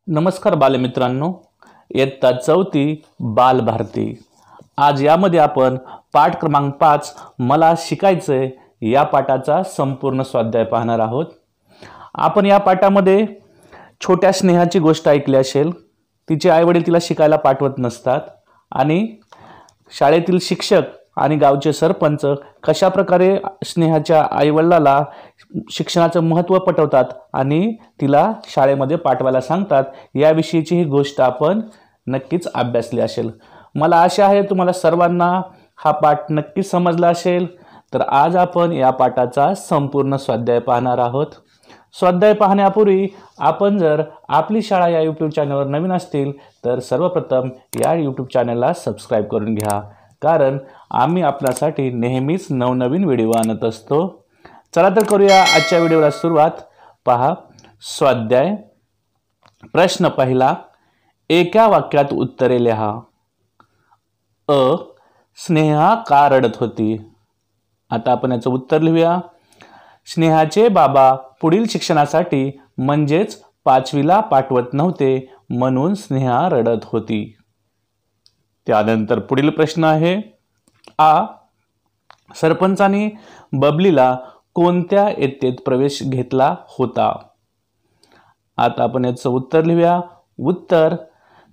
नमस्कार बालमित्रांनो, इयत्ता 4थी बालभारती। आज यामध्ये आपण पाठ क्रमांक 5 मला शिकायचंय या पाठाचा संपूर्ण स्वाध्याय पाहणार आहोत। आपण या पाठामध्ये छोट्या स्नेहाची गोष्ट ऐकली असेल। तिचे आईवडील तिला शिकायला पाठवत नसतात आणि शाळेतील शिक्षक आणि गावचे सरपंच कशा प्रकारे स्नेहाच्या आईवडिलाला शिक्षणाचं महत्त्व पटवतात आणि तिला शाळेमध्ये पाठवायला सांगतात याविषयीची ही गोष्ट आपण नक्कीच अभ्यासली असेल। मला आशा आहे तुम्हाला सर्वांना हा पाठ नक्कीच समजला असेल। तर आज आपण या पाठाचा संपूर्ण स्वाध्याय पाहणार आहोत। स्वाध्याय पाहण्यापूर्वी आपण जर आपली शाळा या YouTube चॅनलवर नवीन असतील तर सर्वप्रथम या YouTube चॅनलला सबस्क्राइब करून घ्या, कारण आम्ही आपल्यासाठी नेहमीच नवनवीन व्हिडिओ आणत असतो। चला तर करूया आजच्या व्हिडिओला सुरुवात। पहा स्वाध्याय। प्रश्न पहिला, एका वाक्यात उत्तरे लिहा। अ, स्नेहा का रडत होती? आता आपण याचं उत्तर लिहूया। स्नेहाचे बाबा पुढील शिक्षणासाठी म्हणजेच 5वीला पाठवत नव्हते, म्हणून स्नेहा रडत होती। त्यानंतर पुढील प्रश्न आहे, आ, सरपंचांनी बबलीला कोणत्या इयत्तेत प्रवेश घेतला होता? आता आपण याचं उत्तर लिहूया। उत्तर,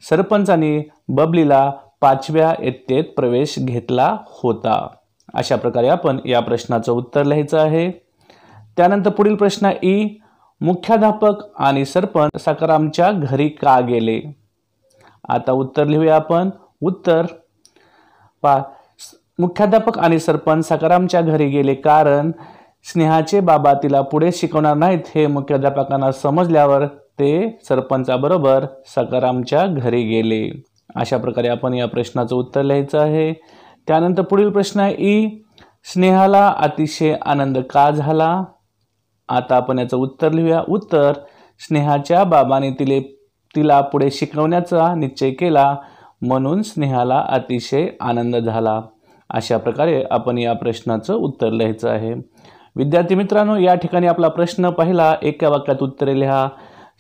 सरपंचांनी बबलीला 5व्या इयत्तेत प्रवेश घेतला होता। अशा प्रकारे आपण या प्रश्नाचं उत्तर लिहायचं आहे। त्यानंतर पुढील प्रश्न ई, मुख्याध्यापक आणि सरपंच सकारामच्या घरी का गेले? आता उत्तर लिहूया आपण। उत्तर, मुख्याध्यापक आणि सरपंच सकारामच्या घरी गेले कारण स्नेहाचे बाबा तिला पुढे शिकवणार नाहीत हे मुख्याध्यापकांना समजल्यावर ते सरपंचाबरोबर सकारामच्या घरी गेले। अशा प्रकारे आपण या प्रश्नाचं उत्तर लिहायचं आहे। त्यानंतर पुढील प्रश्न आहे ई, स्नेहाला अतिशय आनंद का झाला? आता आपण याचं उत्तर लिहूया। उत्तर, स्नेहाच्या बाबाने तिला पुढे शिकवण्याचा निश्चय केला, म्हणून स्नेहाला अतिशय आनंद झाला। अशा प्रकारे आपण या प्रश्नाचं उत्तर लिहायचं आहे। विद्यार्थी मित्रांनो, या ठिकाणी आपला प्रश्न पहिला एका वाक्यात उत्तरे लिहा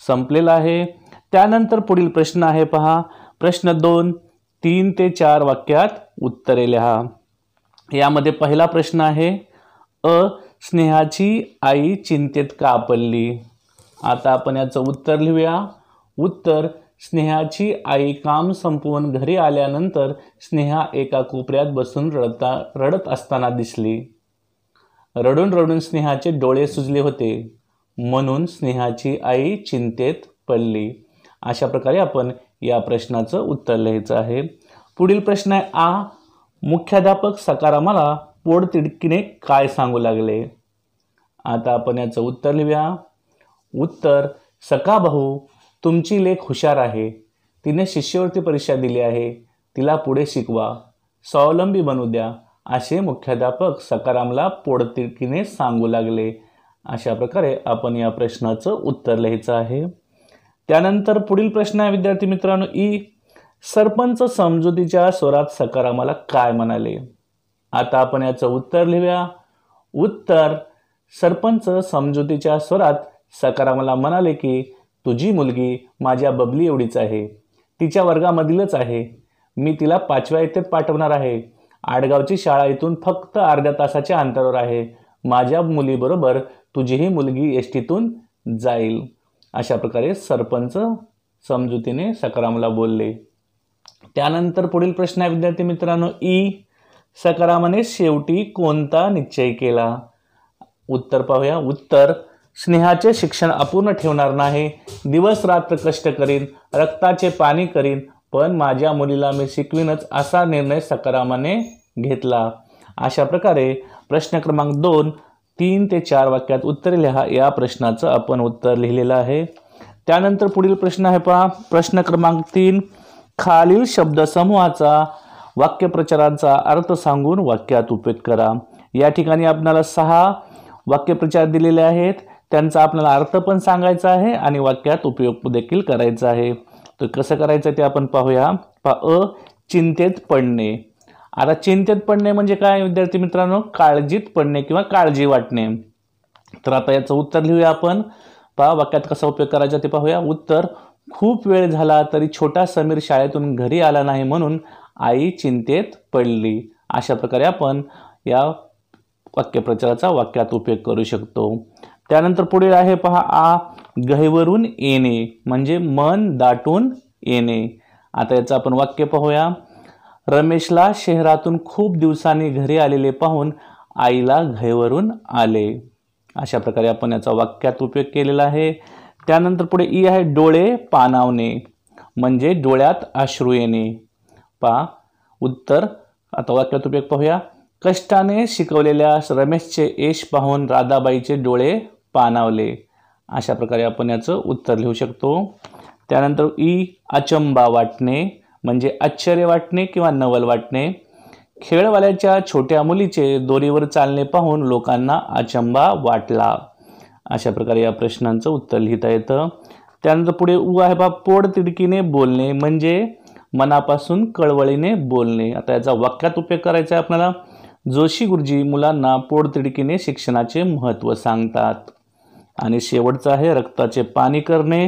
संपलेला आहे। त्यानंतर पुढील प्रश्न आहे, पहा प्रश्न 2, 3 ते 4 वाक्यात उत्तरे लिहा। यामध्ये पहिला प्रश्न आहे, अ, स्नेहाची आई चिंतेत का पडली? आता आपण याचं उत्तर लिहूया। उत्तर, स्नेहाची आई काम संपवून घरी आल्यानंतर स्नेहा एका कोपऱ्यात बसून रडत असताना दिसली। रडून रडून स्नेहाचे डोळे सुजले होते, म्हणून स्नेहाची आई चिंतेत पडली। अशा प्रकारे आपण या प्रश्नाचं उत्तर लिहायचं आहे। पुढील प्रश्न आहे, आ, मुख्याध्यापक सकारामाला पोटतिडकीने काय सांगू लागले? आता आपण याचं उत्तर लिहूया। उत्तर, सखा भाऊ, तुमची लेक हुशार आहे, तिने शिष्यवृत्ती परीक्षा दिली आहे, तिला पुढे शिकवा, स्वावलंबी बनू द्या, असे मुख्याध्यापक सकारामला पोटतिडकीने सांगू लागले। अशा प्रकारे आपण या प्रश्नाचं उत्तर लिहायचं आहे। त्यानंतर पुढील प्रश्न आहे विद्यार्थी मित्रांनो ई, सरपंच समजुतीच्या स्वरात सकारामाला काय म्हणाले? आता आपण याचं उत्तर लिहूया। उत्तर, सरपंच समजुतीच्या स्वरात सकारामाला म्हणाले की तुझी मुलगी माझ्या बबली एवढीच आहे, तिच्या वर्गामधीलच आहे, मी तिला 5व्या इयत्तेत पाठवणार आहे। आडगावची शाळा इथून फक्त अर्ध्या तासाच्या अंतरावर आहे, माझ्या मुलीबरोबर तुझीही मुलगी एसटीतून जाईल। अशा प्रकारे सरपंच समजुतीने सकारामला बोलले। त्यानंतर पुढील प्रश्न आहे विद्यार्थी मित्रांनो ई, सकारामाने शेवटी कोणता निश्चय केला? उत्तर पाहूया। उत्तर, स्नेहाचे शिक्षण अपूर्ण ठेवणार नाही, दिवस रात्र कष्ट करीन, रक्ताचे पाणी करीन, पण माझ्या मुलीला मी शिकवीनच असा निर्णय सकारामाने घेतला। अशा प्रकारे प्रश्न क्रमांक 2, 3 ते 4 वाक्यात उत्तरे लिहा या प्रश्नाचं आपण उत्तर लिहिलेलं आहे। त्यानंतर पुढील प्रश्न आहे, पहा प्रश्न क्रमांक 3, खालील शब्दसमूहाचा वाक्यप्रचारांचा अर्थ सांगून वाक्यात उपयोग करा। या ठिकाणी आपल्याला 6 वाक्यप्रचार दिलेले आहेत, त्यांचा आपल्याला अर्थ पण सांगायचा आहे आणि वाक्यात उपयोग देखील करायचा आहे। तर कसं करायचं ते आपण पाहूया। अ, चिंतेत पडणे। आता चिंतेत पडणे म्हणजे काय विद्यार्थी मित्रांनो? काळजीत पडणे किंवा काळजी वाटणे। तर आता याचं उत्तर लिहूया आपण। पहा वाक्यात कसा उपयोग करायचा ते पाहूया। उत्तर, खूप वेळ झाला तरी छोटा समीर शाळेतून घरी आला नाही म्हणून आई चिंतेत पडली. अशा प्रकारे आपण या वाक्यप्रचाराचा वाक्यात उपयोग करू शकतो. त्यानंतर पुढे आहे पहा, आ गहिवरून येणे म्हणजे मन दाटून येणे. आता याचं आपण वाक्य पाहूया. रमेशला शहरातून खूप दिवसांनी घरी आलेले पाहून आईला गहिवरून आले. अशा प्रकारे आपण याचा वाक्यात उपयोग केलेला आहे. त्यानंतर पुढे ई आहे, डोळे पाणावणे म्हणजे डोळ्यात अश्रू येणे. पहा उत्तर. आता वाक्यात उपयोग पाहूया. कष्टाने शिकवलेल्या रमेशचे यश पाहून राधाबाईचे डोळे पाणावले. अशा प्रकारे आपण याचं उत्तर लिहू शकतो. त्यानंतर ई अचंबा वाटणे म्हणजे आश्चर्य वाटणे किंवा नवल वाटणे. खेळवाल्याच्या छोट्या मुलीचे दोरीवर चालणे पाहून लोकांना अचंबा वाटला. अशा प्रकारे या प्रश्नांचं उत्तर लिहिता येतं. त्यानंतर पुढे उ आहे बा, पोटतिडकीने बोलणे म्हणजे मनापासून कळवळीने बोलणे. आता याचा वाक्यात उपयोग करायचा आहे आपल्याला. जोशी गुरुजी मुलांना पोटतिडकीने शिक्षणाचे महत्त्व सांगतात. आणि शेवटचं आहे, रक्ताचे पाणी करणे.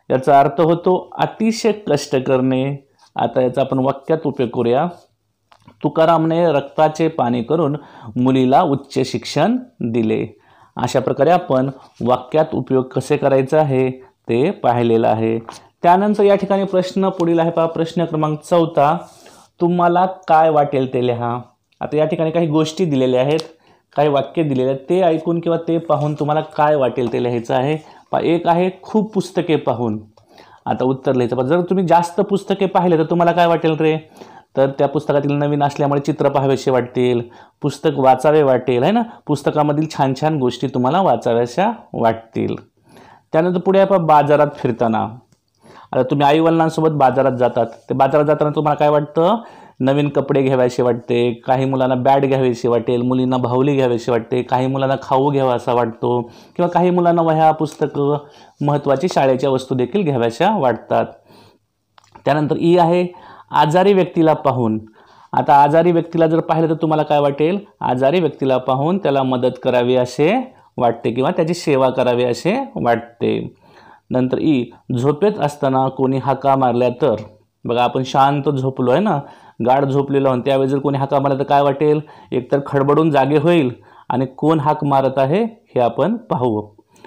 याचा अर्थ होतो अतिशय कष्ट करणे. आता याचा आपण वाक्यात उपयोग करूया. तुकारामने रक्ताचे पाणी करून मुलीला उच्च शिक्षण दिले. अशा प्रकारे आपण वाक्यात उपयोग कसे करायचा आहे ते पाहिलेलं आहे. त्यानंतर या ठिकाणी प्रश्न पुढील आहे पहा, प्रश्न क्रमांक 14. तुम्हाला काय वाटेल ते लिहा. आता या ठिकाणी काही गोष्टी दिलेल्या आहेत, काही वाक्य दिलेले आहेत, ते ऐकून किंवा ते पाहून तुम्हाला काय वाटेल ते लिहायचं आहे. एक आहे, खूप पुस्तके पाहून. आता उत्तर लिहायचं. जर तुम्ही जास्त पुस्तके पाहिले तर तुम्हाला काय वाटेल रे, तर त्या पुस्तकातील नवीन असल्यामुळे चित्र पाहावेसे वाटतील, पुस्तक वाचावे वाटेल आहे ना, पुस्तकामधील छान छान गोष्टी तुम्हाला वाचाव्याशा वाटतील. त्यानंतर पुढे आहे बाजारात फिरताना. आता तुम्ही आई वडिलांसोबत बाजारात जातात, ते बाजारात जाताना तुम्हाला काय वाटतं, नवीन कपडे घ्यावेसे वाटते, काही मुलांना बॅट घ्यावीशी वाटेल, मुलींना बाहुली घ्यावीशी वाटते, काही मुलांना खाऊ घ्यावा असा वाटतो किंवा काही मुलांना वह्या पुस्तकं महत्त्वाची शाळेच्या वस्तू देखील घ्याव्याशा वाटतात. त्यानंतर ई आहे, आजारी व्यक्तीला पाहून. आता आजारी व्यक्तीला जर पाहिलं तर तुम्हाला काय वाटेल, आजारी व्यक्तीला पाहून त्याला मदत करावी असे वाटते किंवा त्याची सेवा करावी असे वाटते. नंतर ई, झोपेत असताना कोणी हाका मारल्या तर. बघा आपण शांत झोपलो आहे ना, गाढ झोपलेलो आहोत, त्यावेळी जर कोणी हाका मारला तर काय वाटेल, एकतर खडबडून जागे होईल आणि कोण हाक मारत आहे हे आपण पाहू.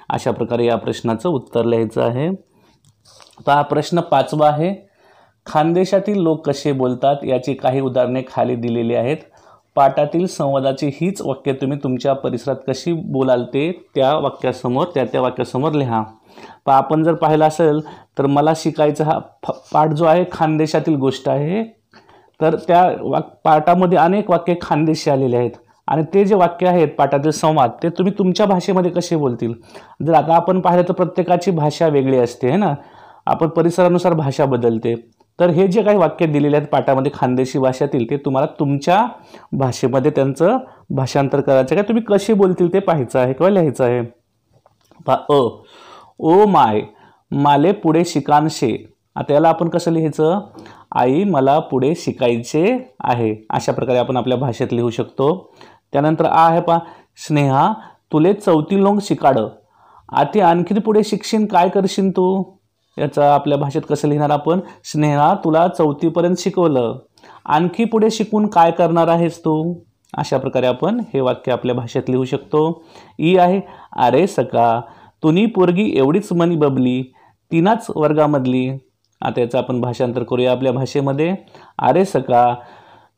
अशा प्रकारे या प्रश्नाचं उत्तर लिहायचं आहे. आता हा प्रश्न 5वा आहे, खानदेशातील लोक कसे बोलतात याची काही उदाहरणे खाली दिलेली आहेत. पाठातील संवादाची हीच वाक्य तुम्ही तुमच्या परिसरात कशी बोलाल ते त्या वाक्यासमोर लिहा. आपण जर पाहिलं असेल तर मला शिकायचा हा पाठ जो आहे खानदेशातील गोष्ट आहे. तर त्या पाठामध्ये अनेक वाक्य खानदेशी आलेले आहेत आणि ते जे वाक्य आहेत पाठातील संवाद ते तुम्ही तुमच्या भाषेमध्ये कसे बोलतील. जर आता आपण पाहिलं तर प्रत्येकाची भाषा वेगळी असते है ना, आपण परिसरानुसार भाषा बदलते. तर हे जे काही वाक्य दिलेले आहेत पाठामध्ये खानदेशी भाषेतील ते तुम्हाला तुमच्या भाषेमध्ये त्यांचं भाषांतर करायचं आहे, तुम्ही कसे बोलतील ते पाहायचं आहे किंवा लिहायचं आहे. ओ माय माले पुढे शिकानशे. आता याला आपण कसं लिहायचं, आई मला पुढे शिकायचे आहे. अशा प्रकारे आपण आपल्या भाषेत लिहू शकतो. त्यानंतर आ आहे स्नेहा तुले 4थी लोंग शिकाड. आधी आणखी पुढे शिक्षण काय करशील तू. याचा आपल्या भाषेत कसं लिहिणार आपण, स्नेहा तुला 4थी पर्यंत शिकवलं, आणखी पुढे शिकून काय करणार आहेस तू. अशा प्रकारे आपण हे वाक्य आपल्या भाषेत लिहू शकतो. ई आहे, अरे सका तुनी पोरगी एवढीच मनी बबली, तिनाच वर्गामधली. आता याचं आपण भाषांतर करूया आपल्या भाषेमध्ये. अरे सका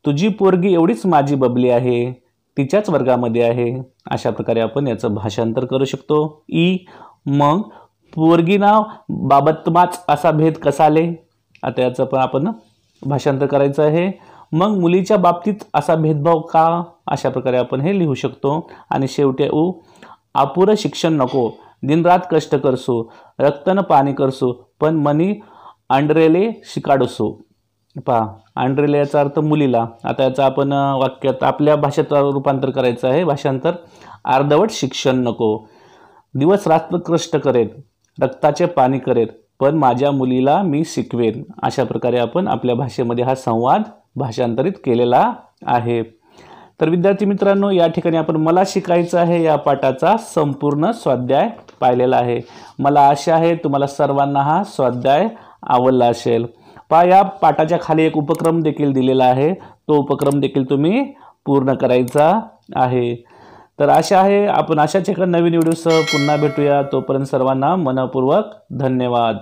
तुझी पोरगी एवढीच माझी बबली आहे, तिच्याच वर्गामध्ये आहे. अशा प्रकारे आपण याचं भाषांतर करू शकतो. ई मग पोरगीना बाबतमाच असा भेद कसाले. आता याचं पण आपण भाषांतर करायचं आहे. मग मुलीच्या बाबतीत असा भेदभाव का. अशा प्रकारे आपण हे लिहू शकतो. आणि शेवटी उ अपुरं शिक्षण नको, दिनरात कष्ट करसो, रक्तन पाणी करसो, पण मनी अंडरेले शिकाडसो. पहा अंडरेले याचा अर्थ मुलीला. आता याचं आपण वाक्यात आपल्या भाषेत रूपांतर करायचं आहे. भाषांतर, अर्धवट शिक्षण नको, दिवस रात्र कष्ट करेन, रक्ताचे पाणी करेन, पण माझ्या मुलीला मी शिकवेन. अशा प्रकारे आपण आपल्या भाषेमध्ये हा संवाद भाषांतरित केलेला आहे. तर विद्यार्थी मित्रांनो, या ठिकाणी आपण मला शिकायचं आहे या पाठाचा संपूर्ण स्वाध्याय पाहिलेला आहे। मला आशा आहे तुम्हाला सर्वांना हा स्वाध्याय आवडला असेल। पहा, या पाठाच्या खाली एक उपक्रम देखील दिलेला आहे, तो उपक्रम देखील तुम्ही पूर्ण करायचा आहे। तर आशा आहे आपण अशाच एका नवीन व्हिडिओसह पुन्हा भेटूया। तोपर्यंत सर्वांना मनपूर्वक धन्यवाद।